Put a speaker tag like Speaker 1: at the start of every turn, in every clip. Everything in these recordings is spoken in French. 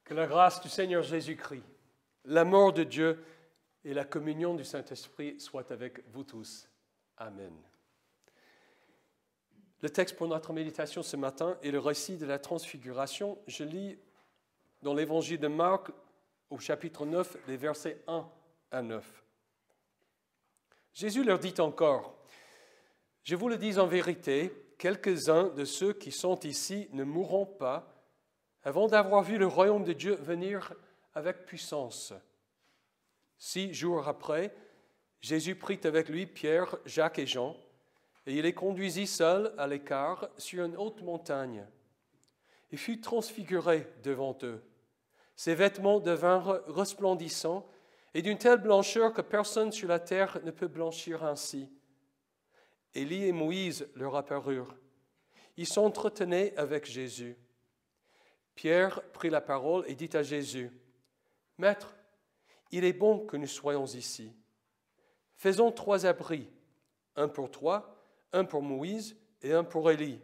Speaker 1: Que la grâce du Seigneur Jésus-Christ, l'amour de Dieu et la communion du Saint-Esprit soient avec vous tous. Amen. Le texte pour notre méditation ce matin est le récit de la transfiguration. Je lis dans l'évangile de Marc au chapitre 9, les versets 1 à 9. Jésus leur dit encore, « Je vous le dis en vérité, quelques-uns de ceux qui sont ici ne mourront pas avant d'avoir vu le royaume de Dieu venir avec puissance. » 6 jours après, Jésus prit avec lui Pierre, Jacques et Jean, et il les conduisit seuls à l'écart sur une haute montagne. Il fut transfiguré devant eux. Ses vêtements devinrent resplendissants et d'une telle blancheur que personne sur la terre ne peut blanchir ainsi. Élie et Moïse leur apparurent. Ils s'entretenaient avec Jésus. Pierre prit la parole et dit à Jésus, « Maître, il est bon que nous soyons ici. Faisons 3 abris, un pour toi, un pour Moïse et un pour Élie. »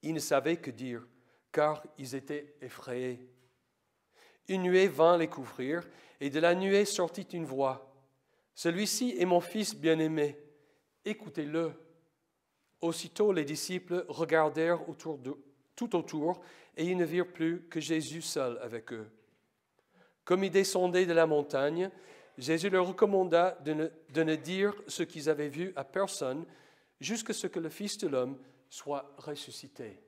Speaker 1: Ils ne savaient que dire, car ils étaient effrayés. Une nuée vint les couvrir, et de la nuée sortit une voix. « Celui-ci est mon fils bien-aimé, écoutez-le. » Aussitôt les disciples regardèrent tout autour, et ils ne virent plus que Jésus seul avec eux. Comme ils descendaient de la montagne, Jésus leur recommanda de ne dire ce qu'ils avaient vu à personne, jusqu'à ce que le Fils de l'homme soit ressuscité.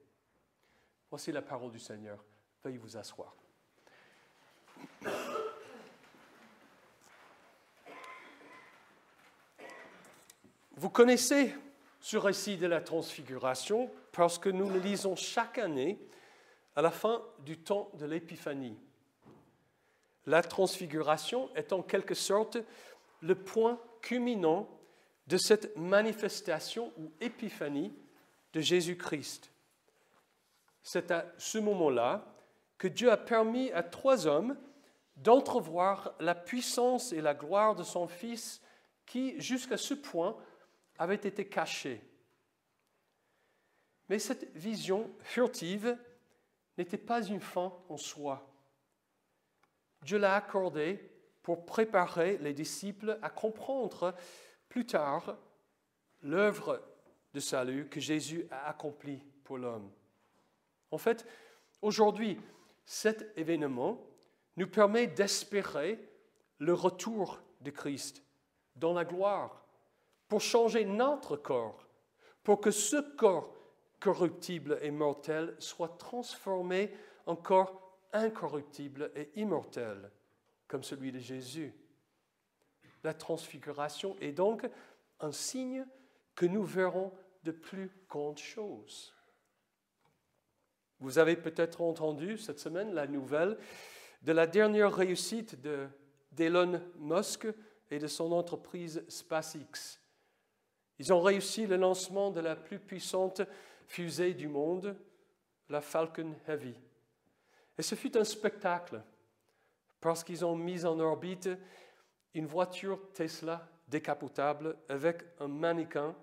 Speaker 1: Voici la parole du Seigneur. Veuillez vous asseoir. Vous connaissez ce récit de la transfiguration parce que nous le lisons chaque année à la fin du temps de l'Épiphanie. La transfiguration est en quelque sorte le point culminant de cette manifestation ou épiphanie de Jésus-Christ. C'est à ce moment-là que Dieu a permis à 3 hommes d'entrevoir la puissance et la gloire de son Fils qui, jusqu'à ce point, avait été cachée. Mais cette vision furtive n'était pas une fin en soi. Dieu l'a accordée pour préparer les disciples à comprendre plus tard l'œuvre de salut que Jésus a accomplie pour l'homme. En fait, aujourd'hui, cet événement nous permet d'espérer le retour de Christ dans la gloire pour changer notre corps, pour que ce corps corruptible et mortel soit transformé en corps incorruptible et immortel, comme celui de Jésus. La transfiguration est donc un signe que nous verrons de plus grandes choses. Vous avez peut-être entendu cette semaine la nouvelle de la dernière réussite d'Elon Musk et de son entreprise SpaceX. Ils ont réussi le lancement de la plus puissante fusée du monde, la Falcon Heavy. Et ce fut un spectacle, parce qu'ils ont mis en orbite une voiture Tesla décapotable avec un mannequin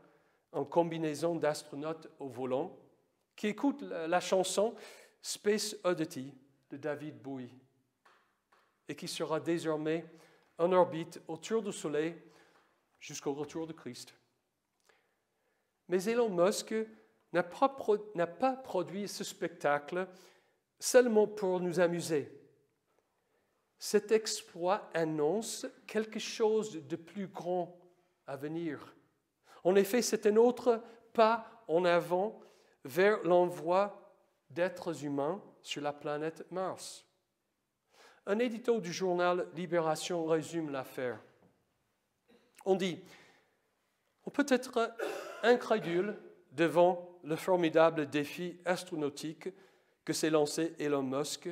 Speaker 1: en combinaison d'astronaute au volant, qui écoute la chanson Space Oddity de David Bowie, et qui sera désormais en orbite autour du Soleil jusqu'au retour de Christ. Mais Elon Musk n'a pas produit ce spectacle seulement pour nous amuser. Cet exploit annonce quelque chose de plus grand à venir. En effet, c'est un autre pas en avant vers l'envoi d'êtres humains sur la planète Mars. Un édito du journal Libération résume l'affaire. On dit, on peut être incrédule devant le formidable défi astronautique que s'est lancé Elon Musk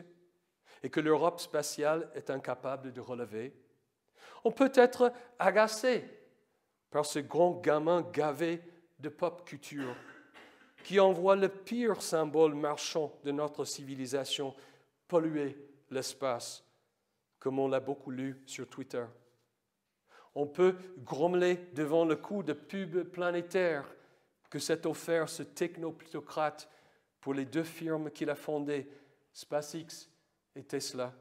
Speaker 1: et que l'Europe spatiale est incapable de relever. On peut être agacé par ce grand gamin gavé de pop culture qui envoie le pire symbole marchand de notre civilisation polluer l'espace, comme on l'a beaucoup lu sur Twitter. On peut grommeler devant le coup de pub planétaire que s'est offert ce technoplutocrate pour les 2 firmes qu'il a fondées, SpaceX et Tesla.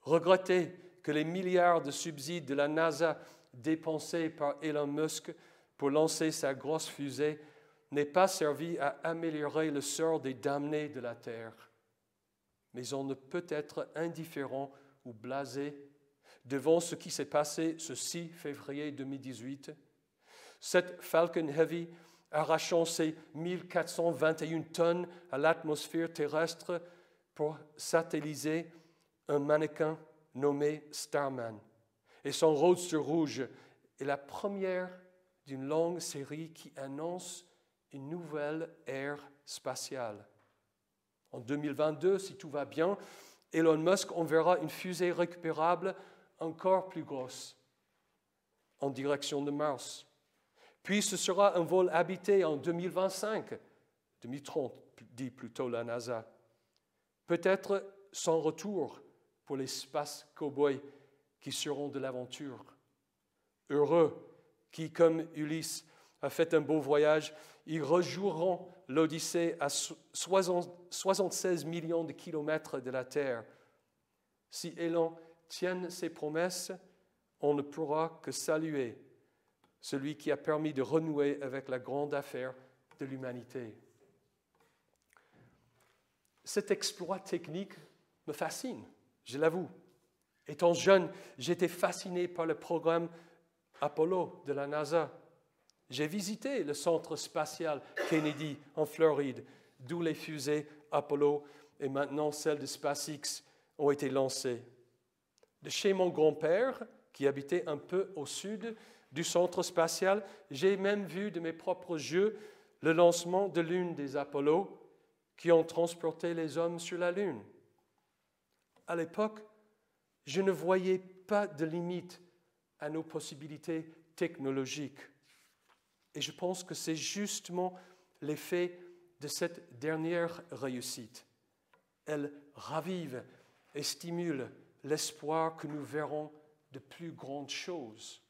Speaker 1: Regretter que les milliards de subsides de la NASA dépensés par Elon Musk pour lancer sa grosse fusée n'aient pas servi à améliorer le sort des damnés de la Terre. Mais on ne peut être indifférent ou blasé devant ce qui s'est passé ce 6 février 2018. Cette Falcon Heavy, arrachant ses 1421 tonnes à l'atmosphère terrestre pour satelliser un mannequin nommé Starman. Et son Roadster rouge est la première d'une longue série qui annonce une nouvelle ère spatiale. En 2022, si tout va bien, Elon Musk enverra une fusée récupérable encore plus grosse en direction de Mars. Puis ce sera un vol habité en 2025, 2030, dit plutôt la NASA. Peut-être sans retour pour les space cowboys qui seront de l'aventure. Heureux qui, comme Ulysse, a fait un beau voyage, ils rejoueront l'Odyssée à 76 millions de kilomètres de la Terre. Si Elon tient ses promesses, on ne pourra que saluer celui qui a permis de renouer avec la grande affaire de l'humanité. Cet exploit technique me fascine, je l'avoue. Étant jeune, j'étais fasciné par le programme Apollo de la NASA. J'ai visité le centre spatial Kennedy en Floride, d'où les fusées Apollo et maintenant celles de SpaceX ont été lancées. De chez mon grand-père, qui habitait un peu au sud du centre spatial, j'ai même vu de mes propres yeux le lancement de l'une des Apollo qui ont transporté les hommes sur la Lune. À l'époque, je ne voyais pas de limite à nos possibilités technologiques. Et je pense que c'est justement l'effet de cette dernière réussite. Elle ravive et stimule l'espoir que nous verrons de plus grandes choses.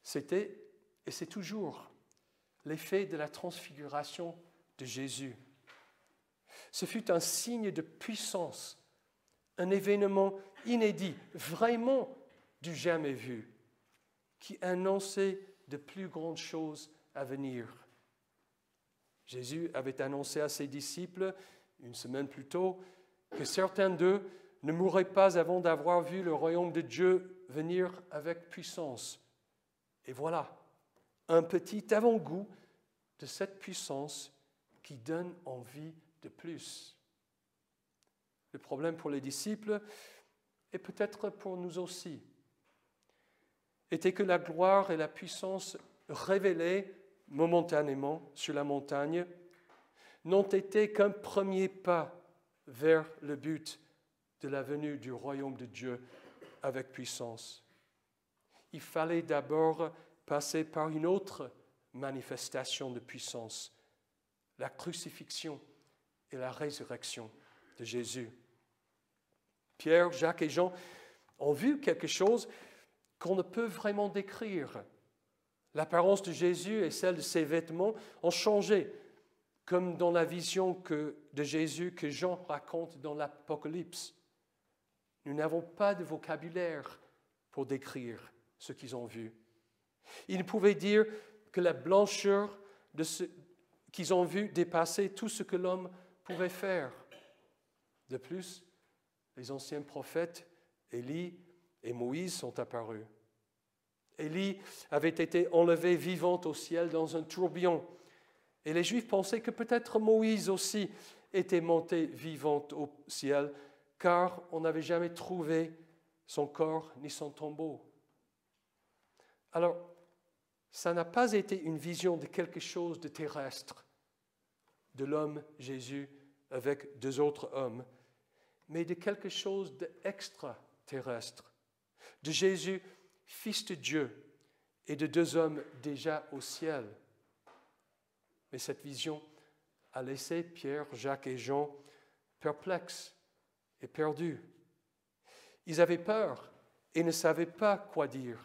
Speaker 1: C'était, et c'est toujours, l'effet de la transfiguration de Jésus. Ce fut un signe de puissance, un événement inédit, vraiment du jamais vu, qui annonçait de plus grandes choses à venir. Jésus avait annoncé à ses disciples, une semaine plus tôt, que certains d'eux ne mourraient pas avant d'avoir vu le royaume de Dieu venir avec puissance. Et voilà, un petit avant-goût de cette puissance qui donne envie de plus. Le problème pour les disciples, et peut-être pour nous aussi, était que la gloire et la puissance révélées momentanément sur la montagne n'ont été qu'un premier pas vers le but de la venue du royaume de Dieu avec puissance. Il fallait d'abord passer par une autre manifestation de puissance, la crucifixion et la résurrection de Jésus. Pierre, Jacques et Jean ont vu quelque chose qu'on ne peut vraiment décrire. L'apparence de Jésus et celle de ses vêtements ont changé, comme dans la vision de Jésus que Jean raconte dans l'Apocalypse. Nous n'avons pas de vocabulaire pour décrire ce qu'ils ont vu. Ils ne pouvaient dire que la blancheur de ce qu'ils ont vu dépassait tout ce que l'homme pouvait faire. De plus, les anciens prophètes, Élie et Moïse, sont apparus. Élie avait été enlevé vivante au ciel dans un tourbillon. Et les Juifs pensaient que peut-être Moïse aussi était monté vivant au ciel, car on n'avait jamais trouvé son corps ni son tombeau. Alors, ça n'a pas été une vision de quelque chose de terrestre, de l'homme Jésus avec deux autres hommes, mais de quelque chose d'extraterrestre, de Jésus, Fils de Dieu, et de deux hommes déjà au ciel. Mais cette vision a laissé Pierre, Jacques et Jean perplexes et perdus. Ils avaient peur et ne savaient pas quoi dire.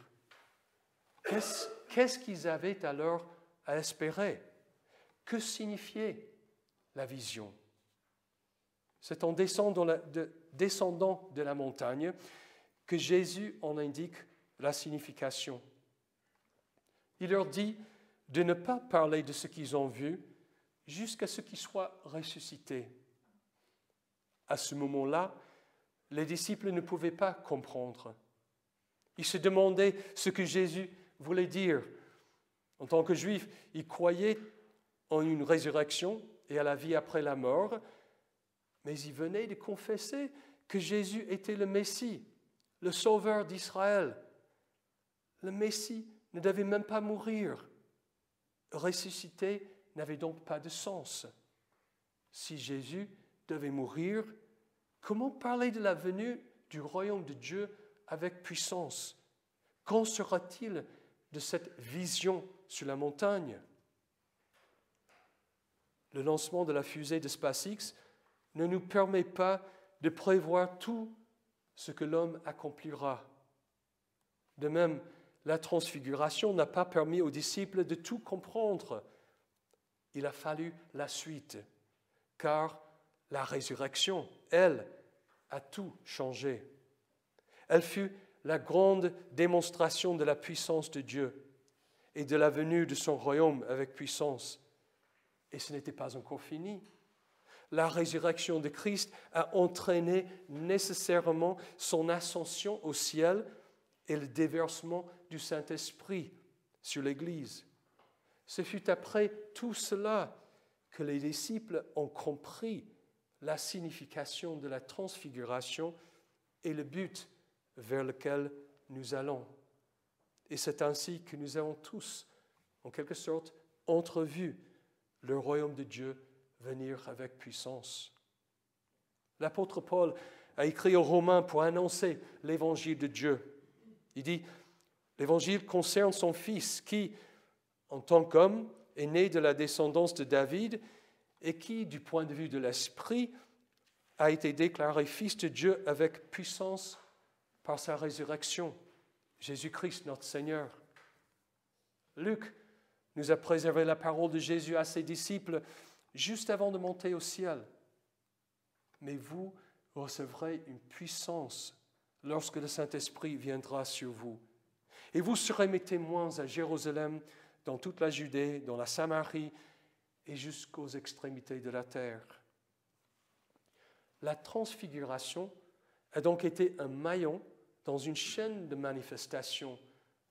Speaker 1: Qu'est-ce qu'ils avaient alors à espérer? Que signifiait la vision? C'est en descendant de la montagne que Jésus en indique la signification. Il leur dit de ne pas parler de ce qu'ils ont vu jusqu'à ce qu'ils soient ressuscités. À ce moment-là, les disciples ne pouvaient pas comprendre. Ils se demandaient ce que Jésus voulait dire. En tant que Juifs, ils croyaient en une résurrection et à la vie après la mort, mais ils venaient de confesser que Jésus était le Messie, le Sauveur d'Israël. Le Messie ne devait même pas mourir. Ressusciter n'avait donc pas de sens. Si Jésus devait mourir, comment parler de la venue du royaume de Dieu avec puissance? Qu'en sera-t-il de cette vision sur la montagne? Le lancement de la fusée de SpaceX ne nous permet pas de prévoir tout ce que l'homme accomplira. De même, la transfiguration n'a pas permis aux disciples de tout comprendre. Il a fallu la suite, car la résurrection, elle, a tout changé. Elle fut la grande démonstration de la puissance de Dieu et de la venue de son royaume avec puissance. Et ce n'était pas encore fini. La résurrection de Christ a entraîné nécessairement son ascension au ciel et le déversement du Saint-Esprit sur l'Église. Ce fut après tout cela que les disciples ont compris la signification de la transfiguration et le but vers lequel nous allons. Et c'est ainsi que nous avons tous, en quelque sorte, entrevu le royaume de Dieu venir avec puissance. L'apôtre Paul a écrit aux Romains pour annoncer l'évangile de Dieu. Il dit, l'évangile concerne son Fils qui, en tant qu'homme, est né de la descendance de David et qui, du point de vue de l'Esprit, a été déclaré Fils de Dieu avec puissance par sa résurrection, Jésus-Christ notre Seigneur. Luc nous a préservé la parole de Jésus à ses disciples juste avant de monter au ciel. Mais vous recevrez une puissance lorsque le Saint-Esprit viendra sur vous. Et vous serez mes témoins à Jérusalem, dans toute la Judée, dans la Samarie et jusqu'aux extrémités de la terre. La transfiguration a donc été un maillon dans une chaîne de manifestations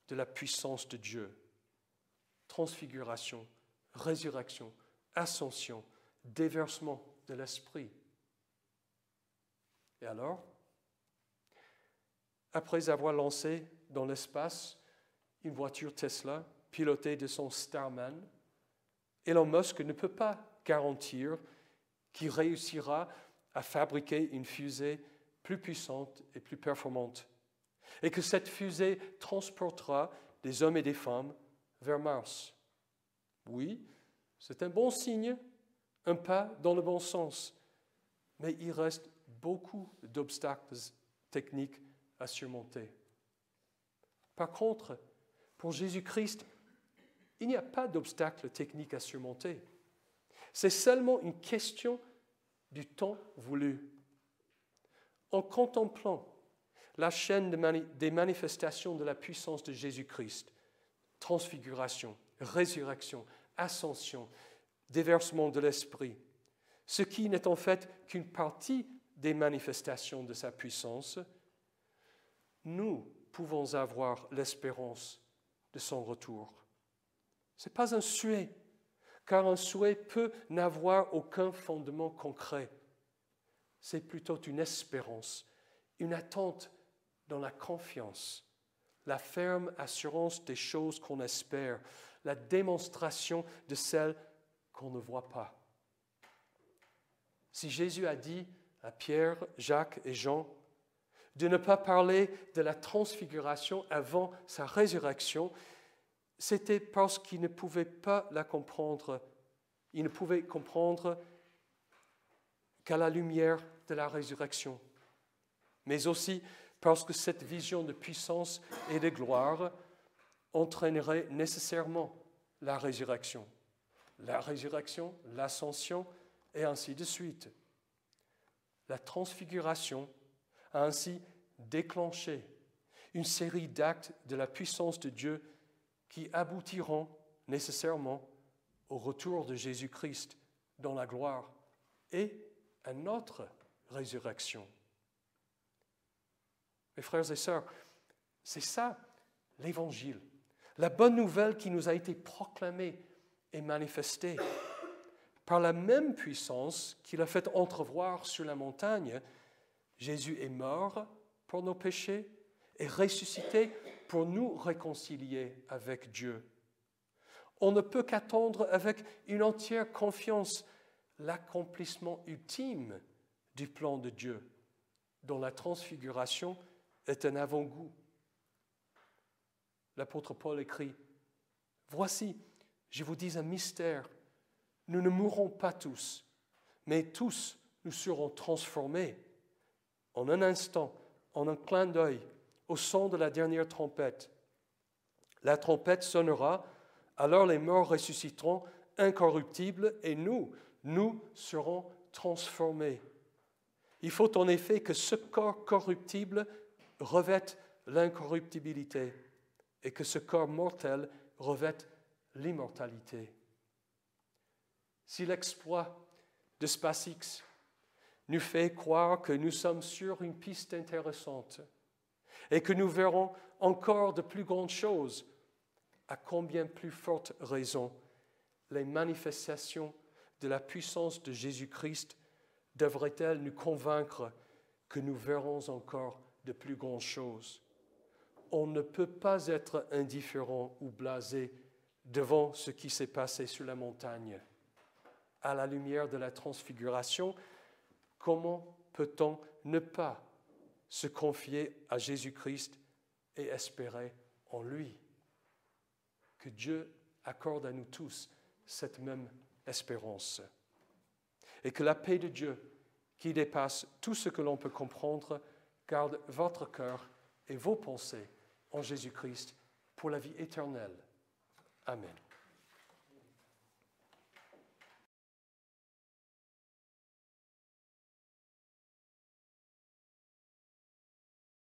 Speaker 1: de la puissance de Dieu. Transfiguration, résurrection, ascension, déversement de l'Esprit. Et alors, après avoir lancé dans l'espace une voiture Tesla pilotée de son Starman, Elon Musk ne peut pas garantir qu'il réussira à fabriquer une fusée plus puissante et plus performante, et que cette fusée transportera des hommes et des femmes vers Mars. Oui, c'est un bon signe, un pas dans le bon sens, mais il reste beaucoup d'obstacles techniques à surmonter. Par contre, pour Jésus-Christ, il n'y a pas d'obstacle technique à surmonter. C'est seulement une question du temps voulu. En contemplant la chaîne des manifestations de la puissance de Jésus-Christ, transfiguration, résurrection, ascension, déversement de l'Esprit, ce qui n'est en fait qu'une partie des manifestations de sa puissance, nous pouvons avoir l'espérance de son retour. Ce n'est pas un souhait, car un souhait peut n'avoir aucun fondement concret. C'est plutôt une espérance, une attente dans la confiance, la ferme assurance des choses qu'on espère, la démonstration de celles qu'on ne voit pas. Si Jésus a dit à Pierre, Jacques et Jean de ne pas parler de la transfiguration avant sa résurrection, c'était parce qu'ils ne pouvaient pas la comprendre. Ils ne pouvaient comprendre qu'à la lumière de la résurrection, mais aussi parce que cette vision de puissance et de gloire entraînerait nécessairement la résurrection, l'ascension, et ainsi de suite. la transfiguration a ainsi déclenché une série d'actes de la puissance de Dieu qui aboutiront nécessairement au retour de Jésus-Christ dans la gloire et à notre résurrection. Mes frères et sœurs, c'est ça l'Évangile, la bonne nouvelle qui nous a été proclamée et manifestée. Par la même puissance qu'il a fait entrevoir sur la montagne, Jésus est mort pour nos péchés et ressuscité pour nous réconcilier avec Dieu. On ne peut qu'attendre avec une entière confiance l'accomplissement ultime du plan de Dieu, dont la transfiguration est un avant-goût. L'apôtre Paul écrit « Voici, je vous dis un mystère, nous ne mourrons pas tous, mais tous nous serons transformés en un instant, en un clin d'œil, au son de la dernière trompette. La trompette sonnera, alors les morts ressusciteront incorruptibles et nous serons transformés. Il faut en effet que ce corps corruptible revête l'incorruptibilité et que ce corps mortel revête l'immortalité. Si l'exploit de SpaceX nous fait croire que nous sommes sur une piste intéressante et que nous verrons encore de plus grandes choses, à combien plus forte raison les manifestations de la puissance de Jésus-Christ devraient-elles nous convaincre que nous verrons encore de plus grandes choses. On ne peut pas être indifférent ou blasé devant ce qui s'est passé sur la montagne. À la lumière de la transfiguration, comment peut-on ne pas se confier à Jésus-Christ et espérer en lui? Que Dieu accorde à nous tous cette même espérance. Et que la paix de Dieu, qui dépasse tout ce que l'on peut comprendre, garde votre cœur et vos pensées en Jésus-Christ pour la vie éternelle. Amen.